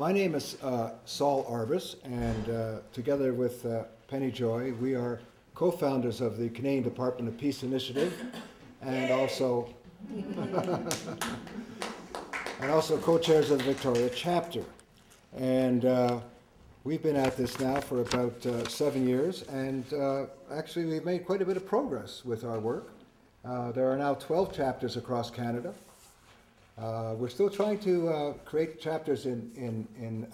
My name is Saul Arvest, and together with Penny Joy, we are co-founders of the Canadian Department of Peace Initiative, and also co-chairs of the Victoria chapter. And we've been at this now for about 7 years, and actually we've made quite a bit of progress with our work. There are now 12 chapters across Canada. We're still trying to create chapters in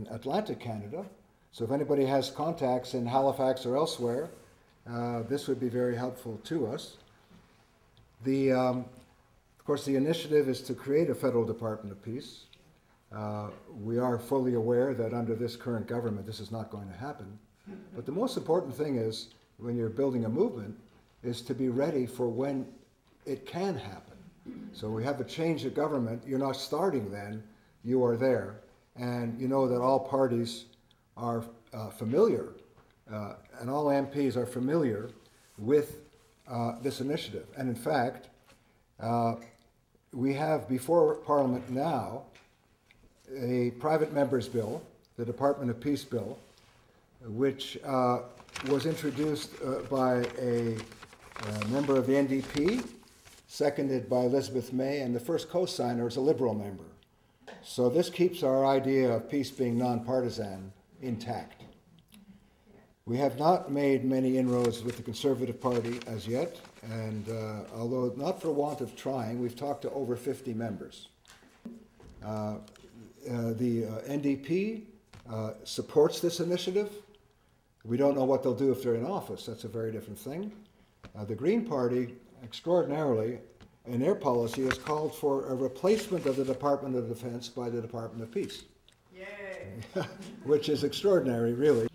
Atlantic Canada. So if anybody has contacts in Halifax or elsewhere, this would be very helpful to us. Of course, the initiative is to create a federal Department of Peace. We are fully aware that under this current government, this is not going to happen. But the most important thing is, when you're building a movement, is to be ready for when it can happen. So we have a change of government. You're not starting then, you are there. And you know that all parties are familiar, and all MPs are familiar with this initiative. And in fact, we have before Parliament now a private member's bill, the Department of Peace bill, which was introduced by a member of the NDP, seconded by Elizabeth May, and the first co-signer is a Liberal member. So this keeps our idea of peace being nonpartisan intact. We have not made many inroads with the Conservative Party as yet, and although not for want of trying, we've talked to over 50 members. The NDP supports this initiative. We don't know what they'll do if they're in office. That's a very different thing. The Green Party, extraordinarily, in their policy, has called for a replacement of the Department of Defense by the Department of Peace. Yay! Which is extraordinary, really.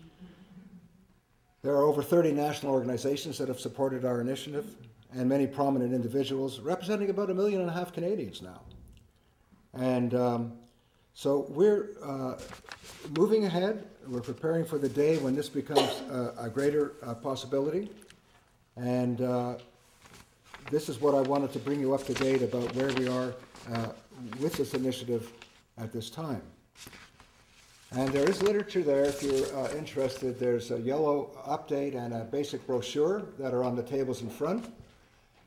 There are over 30 national organizations that have supported our initiative, and many prominent individuals, representing about 1.5 million Canadians now. And so we're moving ahead. We're preparing for the day when this becomes a greater possibility. And this is what I wanted to bring you up to date about where we are with this initiative at this time. And there is literature there if you're interested. There's a yellow update and a basic brochure that are on the tables in front.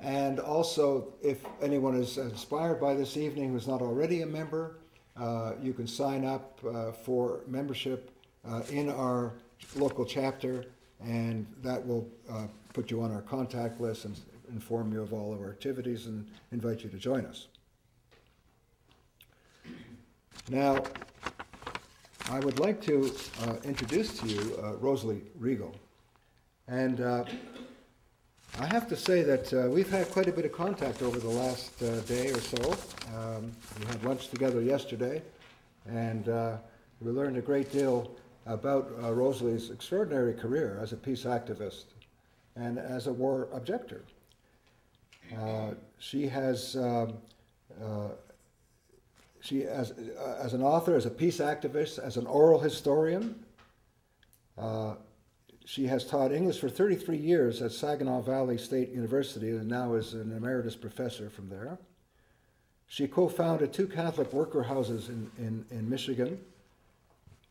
And also, if anyone is inspired by this evening who's not already a member, you can sign up for membership in our local chapter, and that will put you on our contact list and inform you of all of our activities and invite you to join us. Now, I would like to introduce to you Rosalie Riegle. And I have to say that we've had quite a bit of contact over the last day or so. We had lunch together yesterday, and we learned a great deal about Rosalie's extraordinary career as a peace activist and as a war objector. She has, as an author, as a peace activist, as an oral historian, she has taught English for 33 years at Saginaw Valley State University and now is an emeritus professor from there. She co-founded 2 Catholic worker houses in Michigan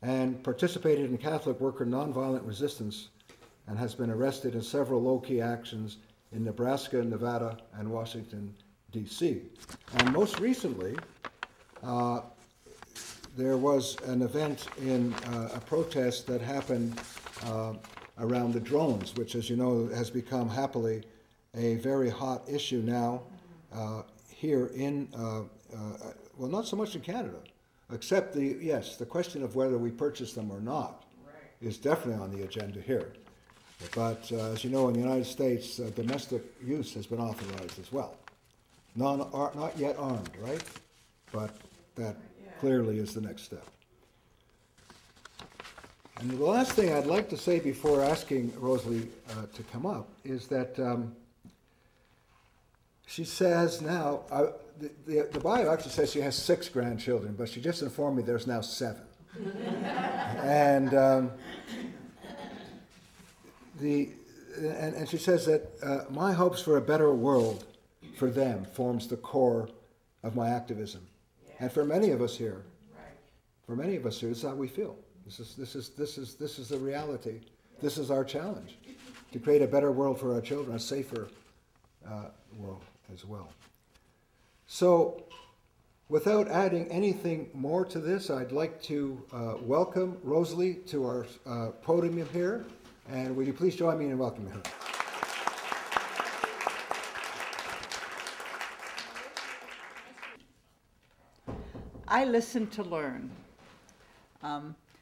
and participated in Catholic worker nonviolent resistance and has been arrested in several low-key actions in Nebraska, Nevada, and Washington, D.C. And most recently, there was an event in a protest that happened around the drones, which, as you know, has become happily a very hot issue now here in, well, not so much in Canada, except the question of whether we purchase them or not is definitely on the agenda here. But as you know, in the United States, domestic use has been authorized as well. Not yet armed, right? But that clearly is the next step. And the last thing I'd like to say before asking Rosalie to come up is that she says now, the bio actually says she has 6 grandchildren, but she just informed me there's now 7. And and she says that my hopes for a better world for them forms the core of my activism. Yeah. And for many of us here. Right. for many of us here, this is how we feel. This is the reality. This is our challenge, to create a better world for our children, a safer world as well. So, without adding anything more to this, I'd like to welcome Rosalie to our podium here. And will you please join me in welcoming her? I listened to learn.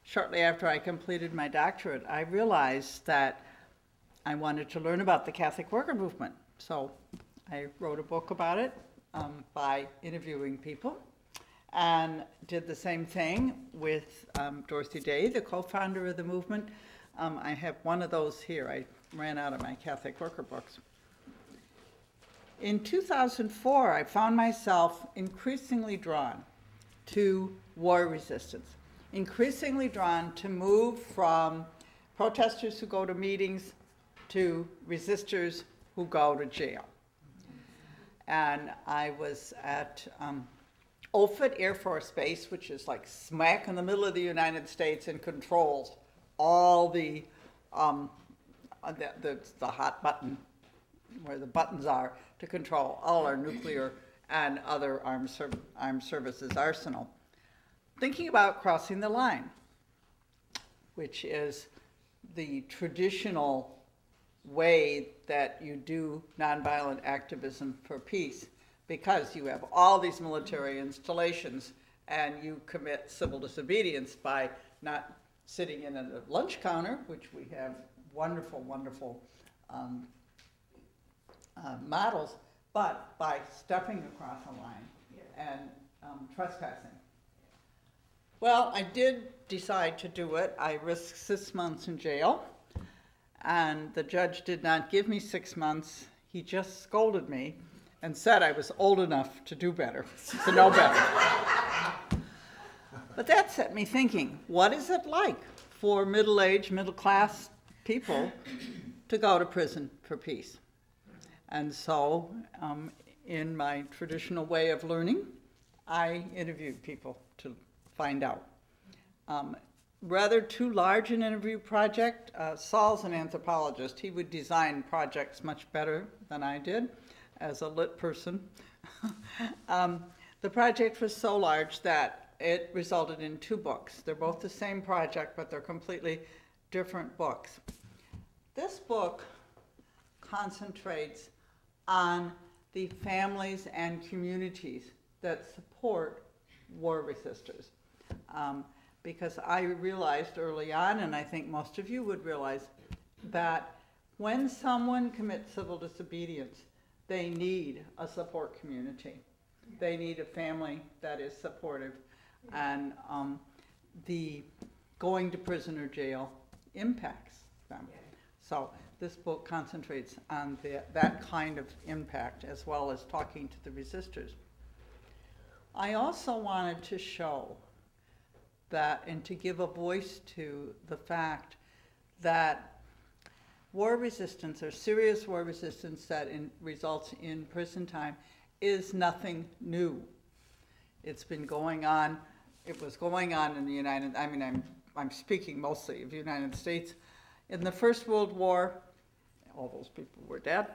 Shortly after I completed my doctorate, I realized that I wanted to learn about the Catholic worker movement. So I wrote a book about it by interviewing people, and did the same thing with Dorothy Day, the co-founder of the movement. I have one of those here. I ran out of my Catholic worker books. In 2004, I found myself increasingly drawn to war resistance, increasingly drawn to move from protesters who go to meetings to resistors who go to jail. And I was at Offutt Air Force Base, which is like smack in the middle of the United States and controls all the hot button, where the buttons are to control all our nuclear and other armed services arsenal. Thinking about crossing the line, which is the traditional way that you do nonviolent activism for peace, because you have all these military installations and you commit civil disobedience by not sitting in a lunch counter, which we have wonderful, wonderful models, but by stepping across a line and trespassing. Well, I did decide to do it. I risked 6 months in jail, and the judge did not give me 6 months. He just scolded me and said I was old enough to do better, to know better. But that set me thinking, what is it like for middle-aged, middle-class people to go to prison for peace? And so, in my traditional way of learning, I interviewed people to find out. Rather too large an interview project. Saul's an anthropologist. He would design projects much better than I did as a lit person. The project was so large that it resulted in 2 books. They're both the same project, but they're completely different books. This book concentrates on the families and communities that support war resistors. Because I realized early on, and I think most of you would realize, that when someone commits civil disobedience, they need a support community. They need a family that is supportive. And the going to prison or jail impacts them. So this book concentrates on that kind of impact, as well as talking to the resistors. I also wanted to show that, and to give a voice to the fact that war resistance, or serious war resistance that results in prison time, is nothing new. It's been going on. It was going on in the I'm speaking mostly of the United States. In the First World War, all those people were dead.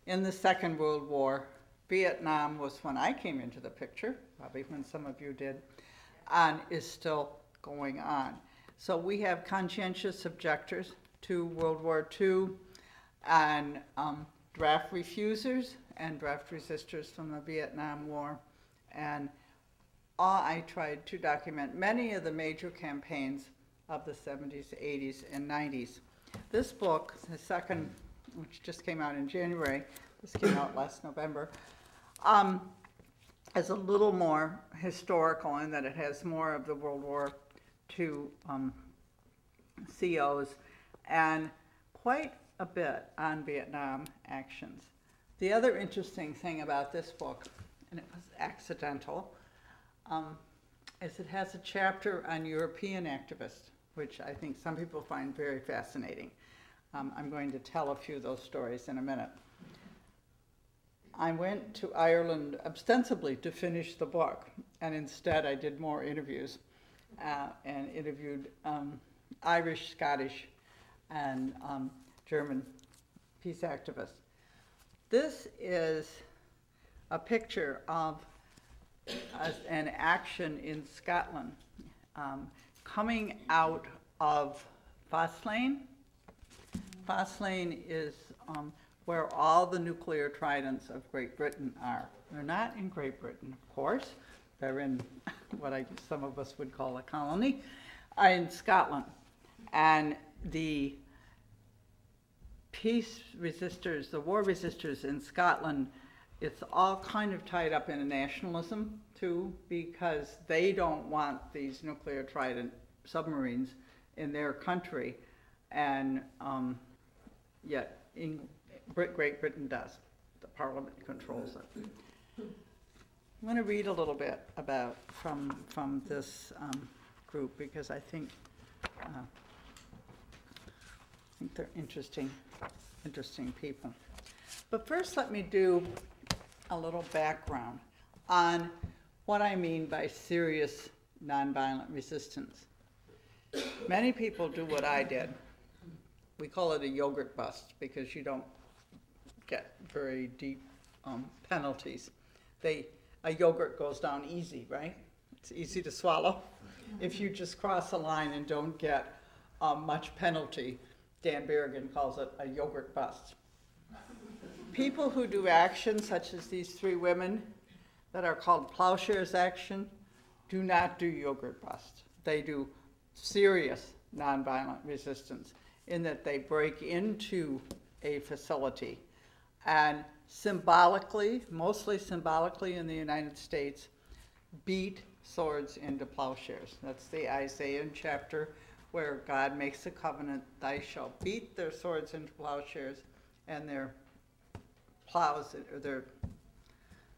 In the Second World War, Vietnam was when I came into the picture, probably when some of you did, and is still going on. So we have conscientious objectors to World War II, and draft refusers and draft resistors from the Vietnam War. And I tried to document many of the major campaigns of the 70s, 80s, and 90s. This book, the second, which just came out in January, this came out last November, is a little more historical in that it has more of the World War II COs and quite a bit on Vietnam actions. The other interesting thing about this book, and it was accidental, is it has a chapter on European activists, which I think some people find very fascinating. I'm going to tell a few of those stories in a minute. I went to Ireland ostensibly to finish the book, and instead I did more interviews. and interviewed Irish, Scottish, and German peace activists. This is a picture of an action in Scotland coming out of Fastlane. Fastlane is where all the nuclear tridents of Great Britain are. They're not in Great Britain, of course. They're in what some of us would call a colony, in Scotland. And the peace resistors, the war resistors in Scotland, it's all kind of tied up in a nationalism too, because they don't want these nuclear trident submarines in their country, and yet Great Britain does. The Parliament controls it. I'm going to read a little bit about from this group, because I think they're interesting people. But first, let me do a little background on what I mean by serious nonviolent resistance. Many people do what I did. We call it a yogurt bust because you don't get very deep penalties. A yogurt goes down easy, right? It's easy to swallow. If you just cross a line and don't get much penalty, Dan Berrigan calls it a yogurt bust. People who do actions such as these three women that are called Plowshares action do not do yogurt bust. They do serious nonviolent resistance in that they break into a facility and symbolically, mostly symbolically in the United States, beat swords into plowshares. That's the Isaiah chapter where God makes a covenant, "Thou shalt beat their swords into plowshares and their plows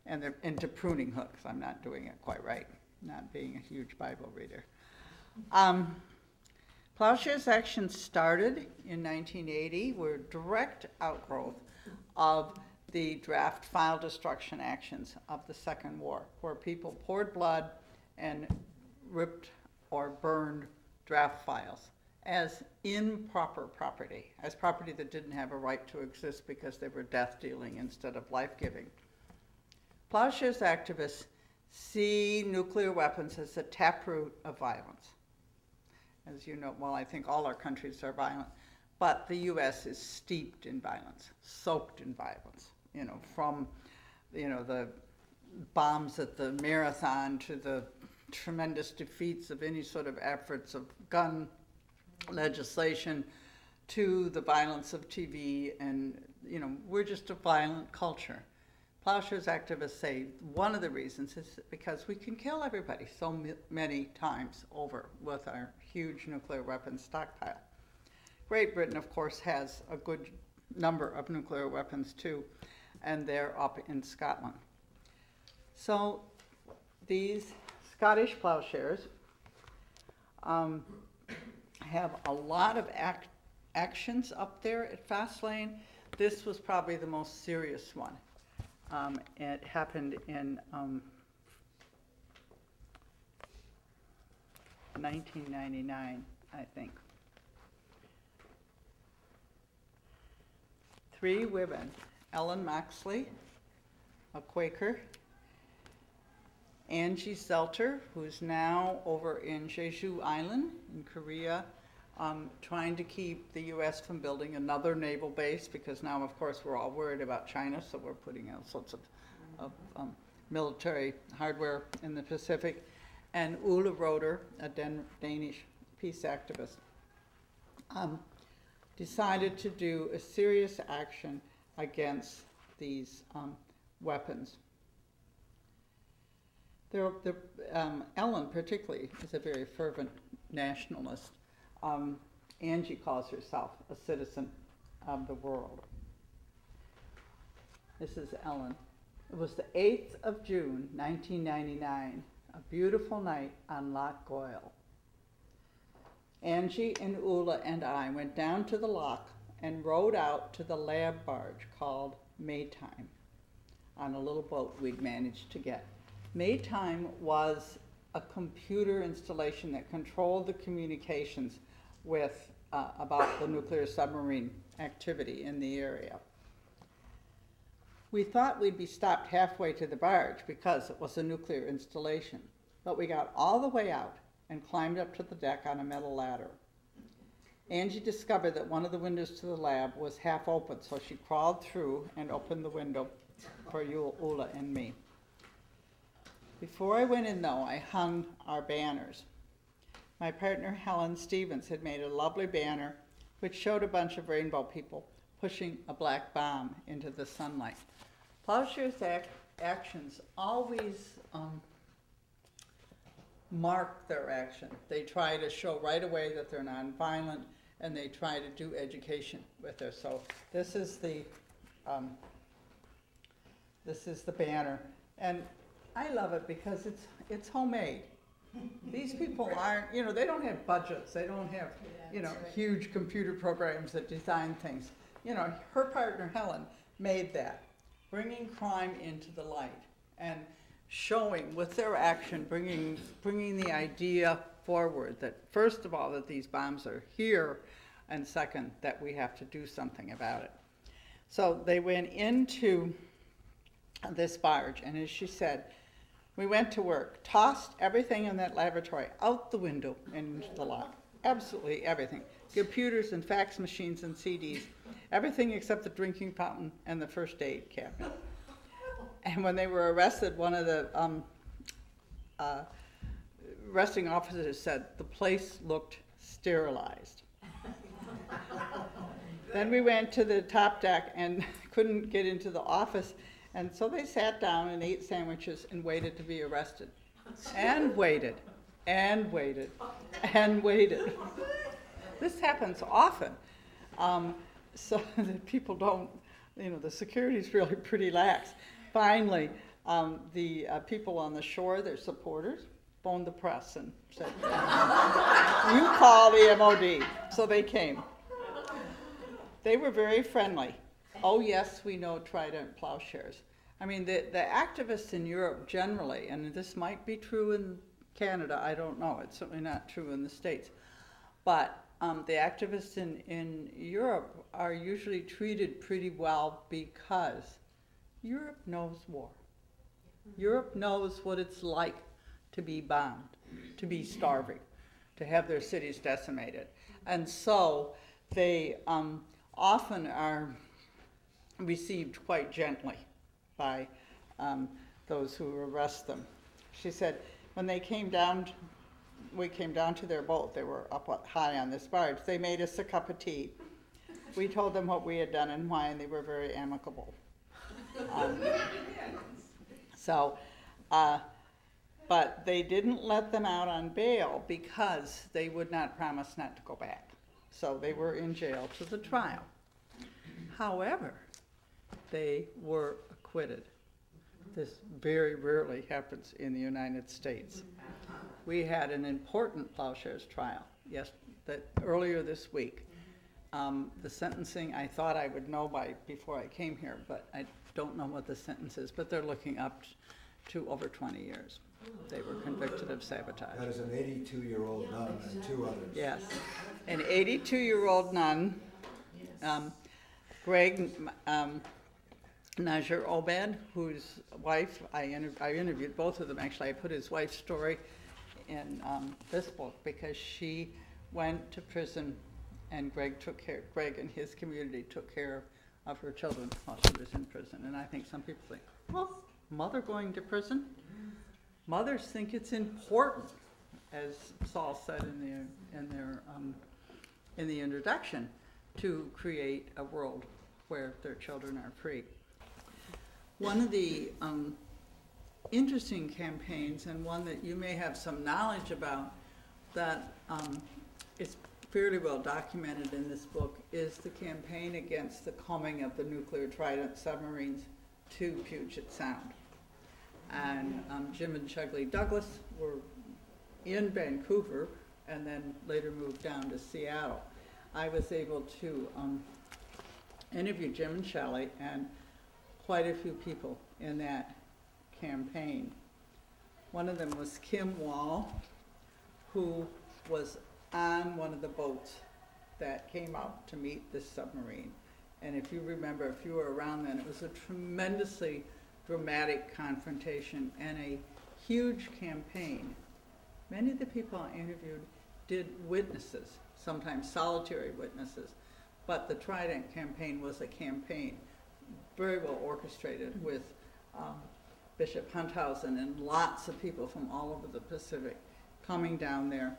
and they're into pruning hooks." I'm not doing it quite right, not being a huge Bible reader. Plowshares Action started in 1980. We're a direct outgrowth of the draft file destruction actions of the Second War, where people poured blood and ripped or burned draft files as improper property, as property that didn't have a right to exist because they were death-dealing instead of life-giving. Plowshares activists see nuclear weapons as the taproot of violence. As you know, well, I think all our countries are violent, but the U.S. is steeped in violence, soaked in violence, from, the bombs at the marathon to the tremendous defeats of any sort of efforts of gun legislation to the violence of TV, and, we're just a violent culture. Plowshares activists say one of the reasons is because we can kill everybody so many times over with our huge nuclear weapons stockpile. Great Britain, of course, has a good number of nuclear weapons too, and they're up in Scotland. So these Scottish plowshares have a lot of actions up there at Fastlane. This was probably the most serious one. It happened in 1999, I think. 3 women, Ellen Moxley, a Quaker, Angie Zelter, who's now over in Jeju Island in Korea, trying to keep the U.S. from building another naval base, because now, of course, we're all worried about China, so we're putting all sorts of military hardware in the Pacific, and Ulla Roeder, a Danish peace activist, decided to do a serious action against these weapons. Ellen, particularly, is a very fervent nationalist. Angie calls herself a citizen of the world. This is Ellen. It was the 8th of June, 1999, a beautiful night on Loch Goyle. Angie and Ulla and I went down to the loch and rowed out to the lab barge called Maytime on a little boat we'd managed to get. Maytime was a computer installation that controlled the communications with about the nuclear submarine activity in the area. We thought we'd be stopped halfway to the barge because it was a nuclear installation, but we got all the way out and climbed up to the deck on a metal ladder. Angie discovered that one of the windows to the lab was half open, so she crawled through and opened the window for Ulla and me. Before I went in, though, I hung our banners. My partner, Helen Stevens, had made a lovely banner which showed a bunch of rainbow people pushing a black bomb into the sunlight. Plowshares Actions always mark their action. They try to show right away that they're nonviolent, and they try to do education with her. So this is the banner, and I love it because it's homemade. These people aren't, they don't have budgets. They don't have, huge computer programs that design things. Her partner Helen made that, bringing crime into the light and showing with their action, bringing the idea forward that first of all that these bombs are here, and second that we have to do something about it. So they went into this barge, and as she said, we went to work, tossed everything in that laboratory out the window and into the lot. Absolutely everything. Computers and fax machines and CDs, everything except the drinking fountain and the first aid cabinet. And when they were arrested, one of the arresting officers said the place looked sterilized. Then we went to the top deck and couldn't get into the office, and so they sat down and ate sandwiches and waited to be arrested. And waited, and waited, and waited. This happens often. So that people don't, the security's really pretty lax. Finally, the people on the shore, their supporters, phoned the press and said, you call the MOD. So they came. They were very friendly. Oh yes, we know Trident Plowshares. I mean, the activists in Europe generally, and this might be true in Canada, I don't know, it's certainly not true in the States, but the activists in Europe are usually treated pretty well because Europe knows war. Europe knows what it's like to be bombed, to be starving, to have their cities decimated. And so they often are received quite gently by those who arrest them. She said, when they came down, we came down to their boat, they were up high on this barge, they made us a cup of tea. We told them what we had done and why, and they were very amicable. But they didn't let them out on bail because they would not promise not to go back. So they were in jail to the trial. However, they were acquitted. This very rarely happens in the United States. We had an important Plowshares trial earlier this week. The sentencing, I thought I would know before I came here, but I don't know what the sentence is, but they're looking up to over 20 years. They were convicted of sabotage. That is an 82-year-old nun and two others. Yes, an 82-year-old nun, Greg Najir Obed, whose wife, I interviewed both of them actually. I put his wife's story in this book because she went to prison, and Greg and his community took care of her children while she was in prison. And I think some people think, well, mother going to prison? Mothers think it's important, as Saul said in the introduction, to create a world where their children are free. One of the interesting campaigns, and one that you may have some knowledge about, that is fairly well documented in this book, is the campaign against the coming of the nuclear Trident submarines to Puget Sound. And Jim and Chugley Douglas were in Vancouver and then later moved down to Seattle. I was able to interview Jim and Shelley and quite a few people in that campaign. One of them was Kim Wall, who was on one of the boats that came out to meet this submarine. And if you remember, if you were around then, it was a tremendously dramatic confrontation and a huge campaign. Many of the people I interviewed did witnesses, sometimes solitary witnesses, but the Trident Campaign was a campaign very well orchestrated with Bishop Hunthausen and lots of people from all over the Pacific coming down there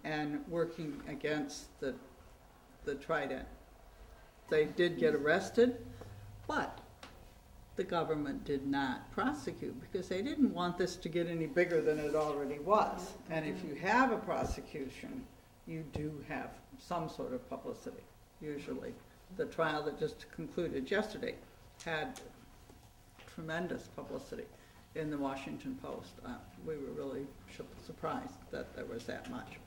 and working against the Trident. They did get arrested, but the government did not prosecute because they didn't want this to get any bigger than it already was. And if you have a prosecution, you do have some sort of publicity, usually. The trial that just concluded yesterday had tremendous publicity in the Washington Post. We were really surprised that there was that much.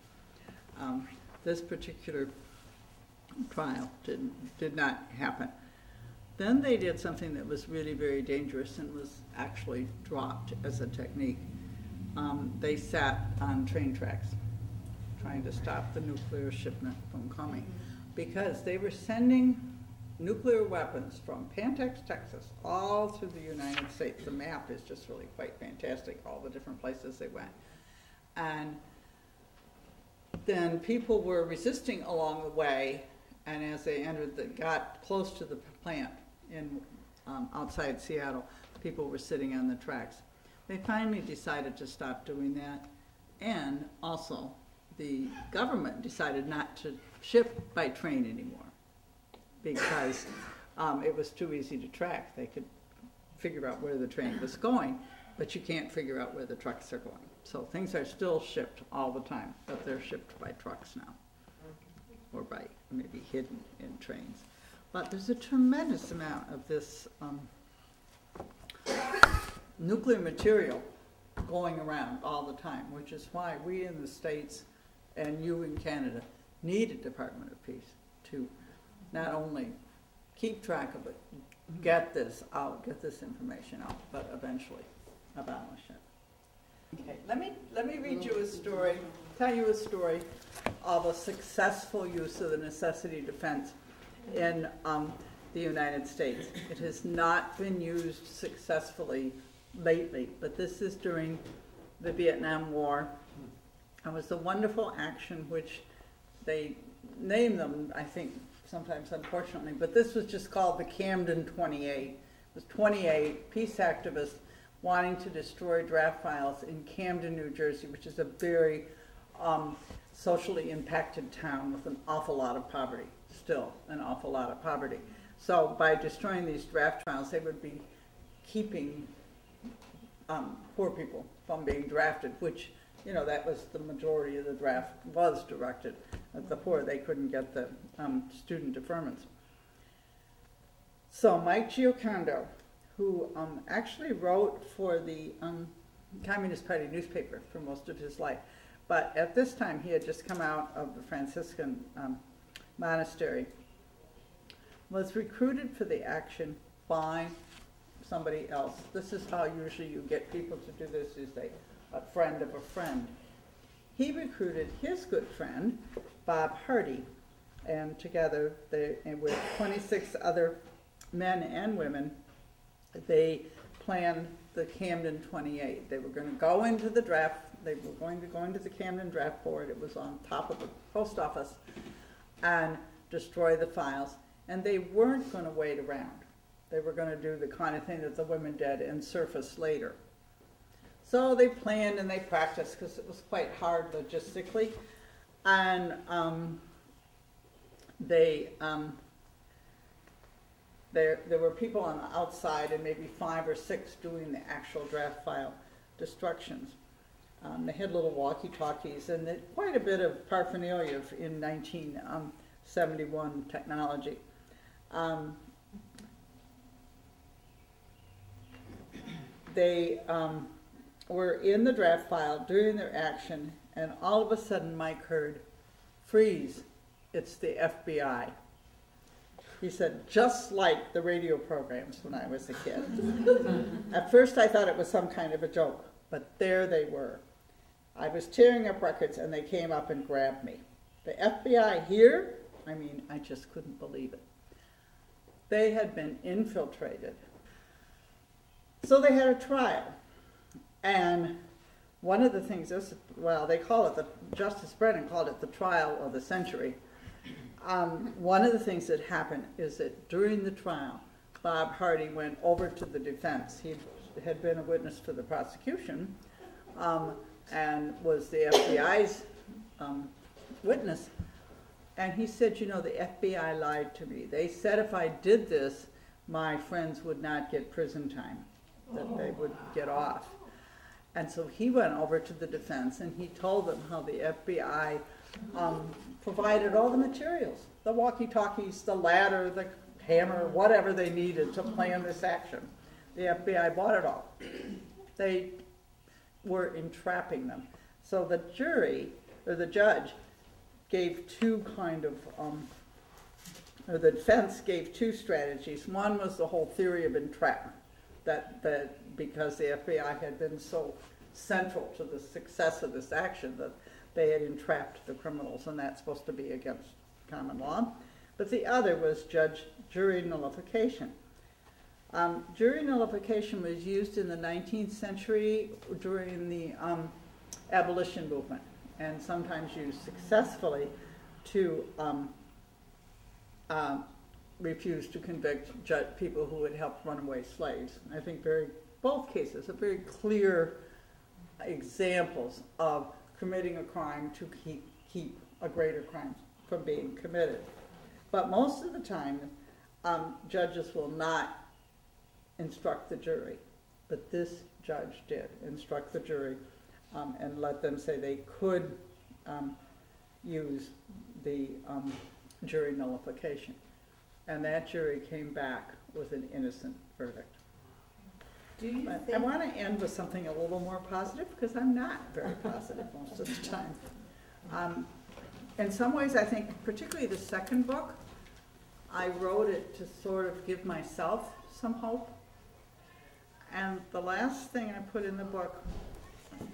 This particular trial did not happen. Then they did something that was really very dangerous and was actually dropped as a technique. They sat on train tracks trying to stop the nuclear shipment from coming because they were sending nuclear weapons from Pantex, Texas, all through the United States. The map is just really quite fantastic, all the different places they went. And then people were resisting along the way, and as they got close to the plant in outside Seattle, people were sitting on the tracks. They finally decided to stop doing that, and also the government decided not to ship by train anymore because it was too easy to track. They could figure out where the train was going, but you can't figure out where the trucks are going. So things are still shipped all the time, but they're shipped by trucks now, or by maybe hidden in trains. But there's a tremendous amount of this nuclear material going around all the time, which is why we in the States and you in Canada need a Department of Peace to not only keep track of it, get this out, get this information out, but eventually abolish it. Okay, let me read you a story, tell you a story of a successful use of the necessity defense in the United States. It has not been used successfully lately, but this is during the Vietnam War. It was a wonderful action which they name them, I think, sometimes unfortunately, but this was just called the Camden 28. It was 28 peace activists wanting to destroy draft files in Camden, New Jersey, which is a very socially impacted town with an awful lot of poverty, still an awful lot of poverty. So by destroying these draft files, they would be keeping poor people from being drafted, which, you know, that was the majority of the draft was directed at the poor. They couldn't get the student deferments. So Mike Giocondo, who actually wrote for the Communist Party newspaper for most of his life, but at this time he had just come out of the Franciscan monastery, was recruited for the action by somebody else. This is how usually you get people to do this, is a friend of a friend. He recruited his good friend, Bob Hardy, and together with 26 other men and women, they planned the Camden 28. They were going to go into the draft, they were going to go into the Camden draft board, it was on top of the post office, and destroy the files. And they weren't going to wait around. They were going to do the kind of thing that the women did and surface later. So they planned and they practiced because it was quite hard logistically. And there were people on the outside and maybe 5 or 6 doing the actual draft file destructions. They had little walkie-talkies and quite a bit of paraphernalia in 1971 technology. They were in the draft file doing their action, and all of a sudden Mike heard, "Freeze, it's the FBI." He said, just like the radio programs when I was a kid. At first I thought it was some kind of a joke, but there they were. I was tearing up records and they came up and grabbed me. The FBI here, I mean, I just couldn't believe it. They had been infiltrated. So they had a trial. And one of the things, well, they call it, Justice Brennan called it the trial of the century. One of the things that happened is that during the trial, Bob Hardy went over to the defense. He had been a witness for the prosecution and was the FBI's witness. And he said, you know, the FBI lied to me. They said if I did this, my friends would not get prison time, that they would get off. And so he went over to the defense and he told them how the FBI provided all the materials, the walkie-talkies, the ladder, the hammer, whatever they needed to plan this action. The FBI bought it all. They were entrapping them. So the jury, or the judge, gave two kind of, or the defense gave two strategies. One was the whole theory of entrapment, that because the FBI had been so central to the success of this action that they had entrapped the criminals, and that's supposed to be against common law. But the other was jury nullification. Jury nullification was used in the 19th century during the abolition movement, and sometimes used successfully to refuse to convict people who had helped runaway slaves. I think both cases are very clear examples of committing a crime to keep a greater crime from being committed. But most of the time, judges will not instruct the jury, but this judge did instruct the jury and let them say they could use the jury nullification. And that jury came back with an innocent verdict. I want to end with something a little more positive, because I'm not very positive most of the time. In some ways, I think, particularly the second book, I wrote it to sort of give myself some hope. And the last thing I put in the book,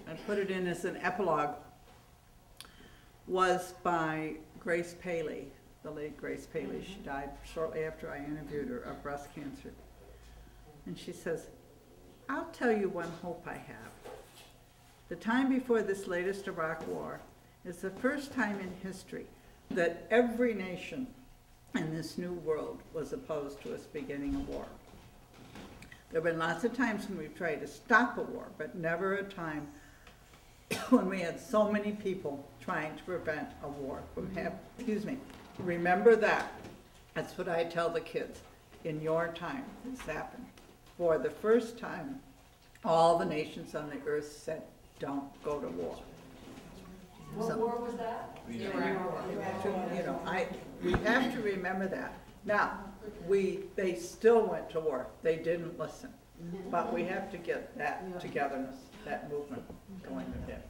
I put it in as an epilogue, was by Grace Paley, the late Grace Paley. She died shortly after I interviewed her of breast cancer. And she says, I'll tell you one hope I have. The time before this latest Iraq war is the first time in history that every nation in this new world was opposed to us beginning a war. There have been lots of times when we've tried to stop a war, but never a time when we had so many people trying to prevent a war from happening. Remember that. That's what I tell the kids. In your time, this happened. For the first time, all the nations on the earth said, don't go to war. What war was that? We have to remember that. Now, they still went to war. They didn't listen. But we have to get that togetherness, that movement going again.